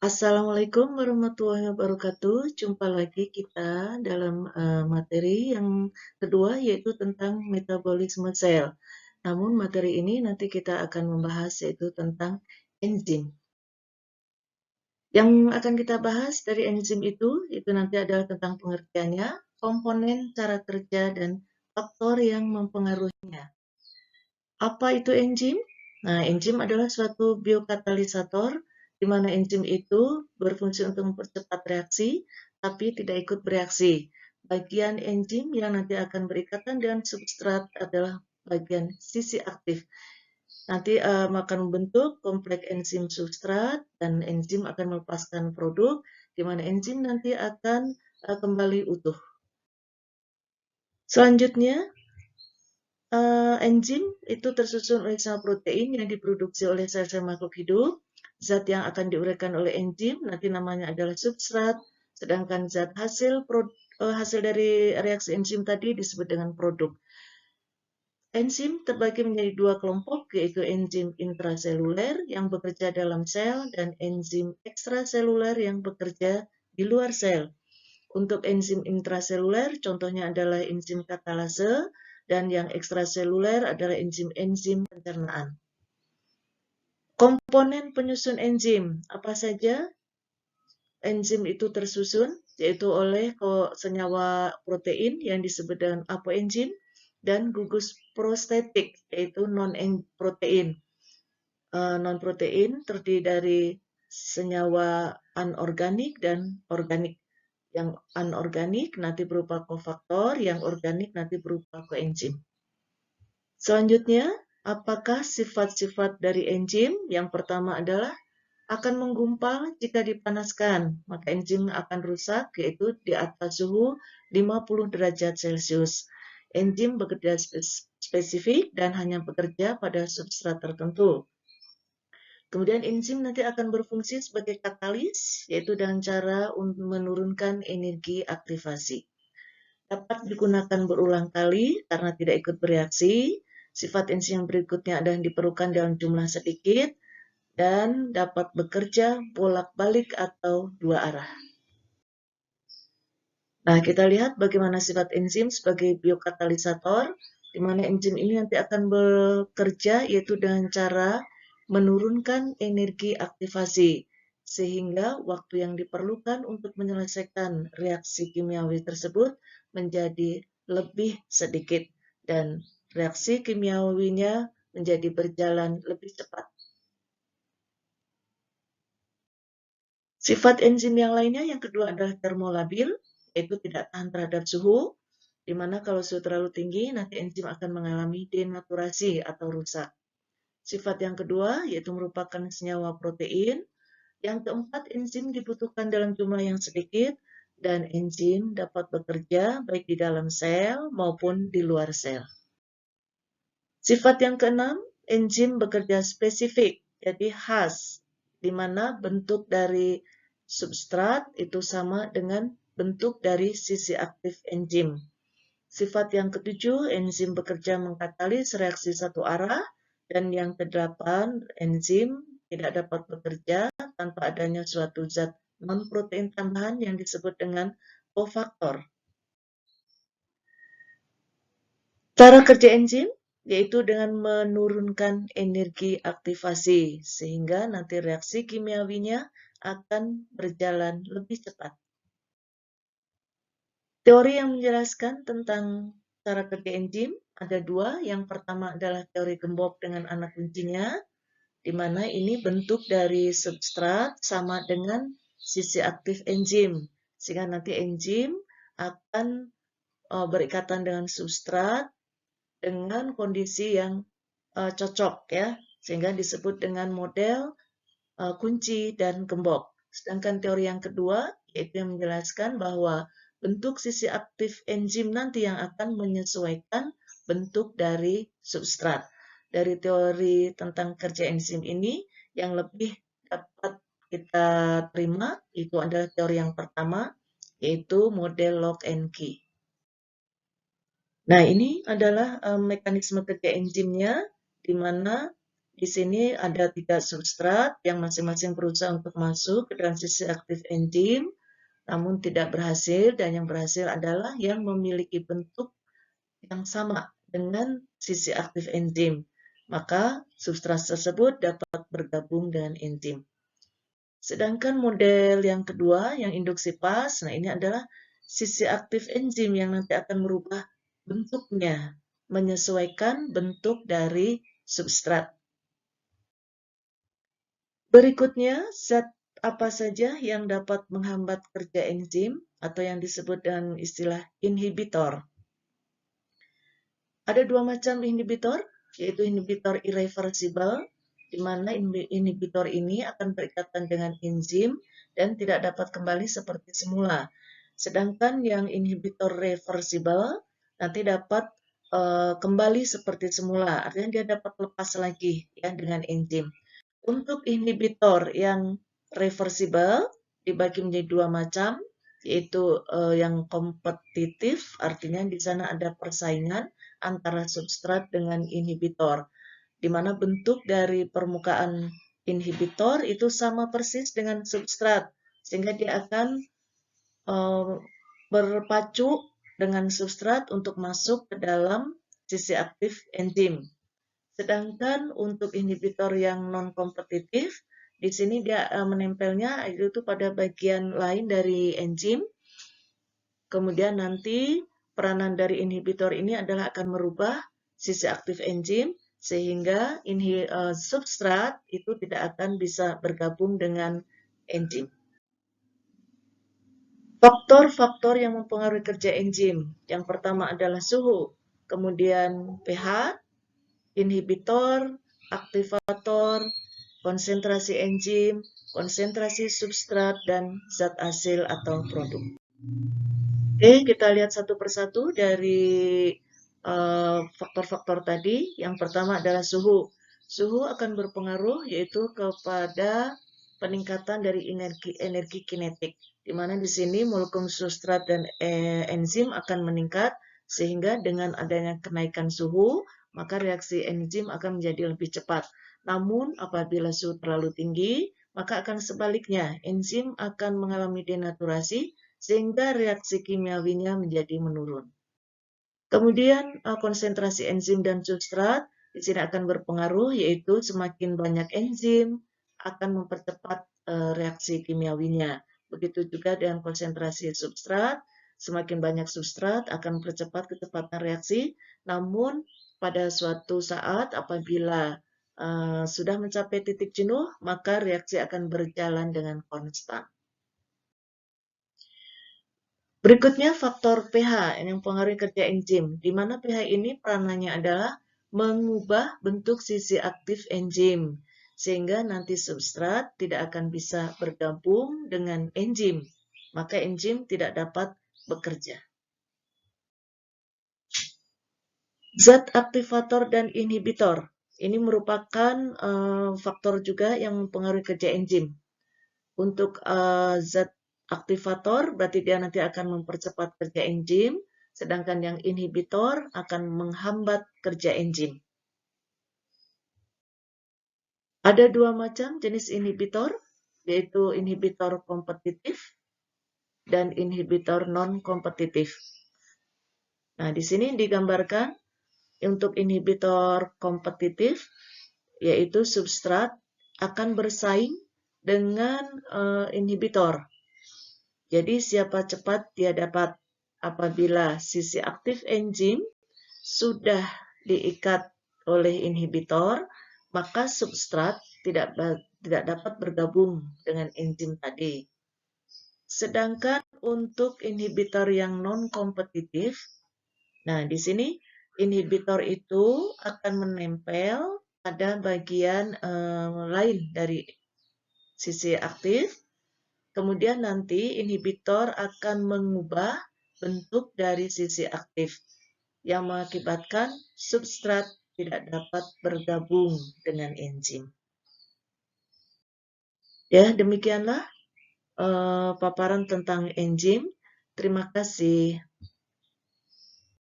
Assalamualaikum warahmatullahi wabarakatuh. Jumpa lagi kita dalam materi yang kedua, yaitu tentang metabolisme sel. Namun materi ini nanti kita akan membahas yaitu tentang enzim. Yang akan kita bahas dari enzim itu nanti adalah tentang pengertiannya, komponen, cara kerja, dan faktor yang mempengaruhinya. Apa itu enzim? Nah, enzim adalah suatu biokatalisator di mana enzim itu berfungsi untuk mempercepat reaksi, tapi tidak ikut bereaksi. Bagian enzim yang nanti akan berikatan dengan substrat adalah bagian sisi aktif. Nanti akan membentuk kompleks enzim substrat dan enzim akan melepaskan produk, di mana enzim nanti akan kembali utuh. Selanjutnya, enzim itu tersusun oleh sel protein yang diproduksi oleh sel-sel makhluk hidup. Zat yang akan diuraikan oleh enzim nanti namanya adalah substrat, sedangkan zat hasil dari reaksi enzim tadi disebut dengan produk. Enzim terbagi menjadi dua kelompok, yaitu enzim intraseluler yang bekerja dalam sel dan enzim ekstraseluler yang bekerja di luar sel. Untuk enzim intraseluler, contohnya adalah enzim katalase, dan yang ekstraseluler adalah enzim-enzim pencernaan. Komponen penyusun enzim, apa saja enzim itu tersusun? Yaitu oleh senyawa protein yang disebut dengan apoenzim, dan gugus prostetik, yaitu non-protein. Non-protein terdiri dari senyawa anorganik dan organik. Yang anorganik nanti berupa kofaktor, yang organik nanti berupa koenzim. Selanjutnya, apakah sifat-sifat dari enzim? Yang pertama adalah akan menggumpal jika dipanaskan, maka enzim akan rusak, yaitu di atas suhu 50 derajat Celcius. Enzim bekerja spesifik dan hanya bekerja pada substrat tertentu. Kemudian enzim nanti akan berfungsi sebagai katalis, yaitu dengan cara menurunkan energi aktivasi. Dapat digunakan berulang kali karena tidak ikut bereaksi. Sifat enzim yang berikutnya adalah diperlukan dalam jumlah sedikit dan dapat bekerja bolak-balik atau dua arah. Nah, kita lihat bagaimana sifat enzim sebagai biokatalisator, di mana enzim ini nanti akan bekerja yaitu dengan cara menurunkan energi aktivasi, sehingga waktu yang diperlukan untuk menyelesaikan reaksi kimiawi tersebut menjadi lebih sedikit, dan reaksi kimiawinya menjadi berjalan lebih cepat. Sifat enzim yang lainnya yang kedua adalah termolabil, yaitu tidak tahan terhadap suhu, di mana kalau suhu terlalu tinggi, nanti enzim akan mengalami denaturasi atau rusak. Sifat yang kedua yaitu merupakan senyawa protein. Yang keempat, enzim dibutuhkan dalam jumlah yang sedikit, dan enzim dapat bekerja baik di dalam sel maupun di luar sel. Sifat yang keenam, enzim bekerja spesifik, jadi khas, di mana bentuk dari substrat itu sama dengan bentuk dari sisi aktif enzim. Sifat yang ketujuh, enzim bekerja mengkatalis reaksi satu arah, dan yang kedelapan, enzim tidak dapat bekerja tanpa adanya suatu zat non-protein tambahan yang disebut dengan kofaktor. Cara kerja enzim yaitu dengan menurunkan energi aktivasi, sehingga nanti reaksi kimiawinya akan berjalan lebih cepat. Teori yang menjelaskan tentang cara kerja enzim ada dua. Yang pertama adalah teori gembok dengan anak kuncinya, di mana ini bentuk dari substrat sama dengan sisi aktif enzim, sehingga nanti enzim akan berikatan dengan substrat dengan kondisi yang cocok, ya, sehingga disebut dengan model kunci dan gembok. Sedangkan teori yang kedua yaitu yang menjelaskan bahwa bentuk sisi aktif enzim nanti yang akan menyesuaikan bentuk dari substrat. Dari teori tentang kerja enzim ini yang lebih dapat kita terima itu adalah teori yang pertama, yaitu model lock and key. Nah, ini adalah mekanisme kerja enzimnya, di mana Di sini ada 3 substrat yang masing-masing berusaha untuk masuk ke dalam sisi aktif enzim, namun tidak berhasil, dan yang berhasil adalah yang memiliki bentuk yang sama dengan sisi aktif enzim. Maka substrat tersebut dapat bergabung dengan enzim. Sedangkan model yang kedua, yang induksi pas, nah ini adalah sisi aktif enzim yang nanti akan merubah bentuknya, menyesuaikan bentuk dari substrat. Berikutnya, zat apa saja yang dapat menghambat kerja enzim atau yang disebut dengan istilah inhibitor. Ada 2 macam inhibitor, yaitu inhibitor irreversible, di mana inhibitor ini akan berikatan dengan enzim dan tidak dapat kembali seperti semula. Sedangkan yang inhibitor reversible nanti dapat kembali seperti semula, artinya dia dapat lepas lagi ya dengan enzim. Untuk inhibitor yang reversible dibagi menjadi 2 macam, yaitu yang kompetitif, artinya di sana ada persaingan antara substrat dengan inhibitor, di mana bentuk dari permukaan inhibitor itu sama persis dengan substrat, sehingga dia akan berpacu dengan substrat untuk masuk ke dalam sisi aktif enzim. Sedangkan untuk inhibitor yang non-kompetitif, di sini dia menempelnya itu pada bagian lain dari enzim. Kemudian nanti peranan dari inhibitor ini adalah akan merubah sisi aktif enzim sehingga substrat itu tidak akan bisa bergabung dengan enzim. Faktor-faktor yang mempengaruhi kerja enzim. Yang pertama adalah suhu, kemudian pH, inhibitor, aktivator, konsentrasi enzim, konsentrasi substrat, dan zat hasil atau produk. Oke, kita lihat satu persatu dari faktor-faktor tadi. Yang pertama adalah suhu. Suhu akan berpengaruh yaitu kepada peningkatan dari energi kinetik, di mana di sini molekul substrat dan enzim akan meningkat, sehingga dengan adanya kenaikan suhu, maka reaksi enzim akan menjadi lebih cepat. Namun apabila suhu terlalu tinggi, maka akan sebaliknya, enzim akan mengalami denaturasi, sehingga reaksi kimiawinya menjadi menurun. Kemudian konsentrasi enzim dan substrat di sini akan berpengaruh, yaitu semakin banyak enzim akan mempercepat reaksi kimiawinya. Begitu juga dengan konsentrasi substrat, semakin banyak substrat akan mempercepat kecepatan reaksi, namun pada suatu saat apabila sudah mencapai titik jenuh, maka reaksi akan berjalan dengan konstan. Berikutnya faktor pH yang mempengaruhi kerja enzim, di mana pH ini peranannya adalah mengubah bentuk sisi aktif enzim, sehingga nanti substrat tidak akan bisa bergabung dengan enzim, maka enzim tidak dapat bekerja. Zat aktivator dan inhibitor, ini merupakan faktor juga yang mempengaruhi kerja enzim. Untuk zat aktivator berarti dia nanti akan mempercepat kerja enzim, sedangkan yang inhibitor akan menghambat kerja enzim. Ada 2 macam jenis inhibitor, yaitu inhibitor kompetitif dan inhibitor non-kompetitif. Nah, di sini digambarkan untuk inhibitor kompetitif, yaitu substrat akan bersaing dengan inhibitor. Jadi siapa cepat dia dapat. Apabila sisi aktif enzim sudah diikat oleh inhibitor, maka substrat tidak dapat bergabung dengan enzim tadi. Sedangkan untuk inhibitor yang non-kompetitif, nah di sini inhibitor itu akan menempel pada bagian lain dari sisi aktif. Kemudian nanti inhibitor akan mengubah bentuk dari sisi aktif yang mengakibatkan substrat tidak dapat bergabung dengan enzim. Ya, demikianlah paparan tentang enzim. Terima kasih.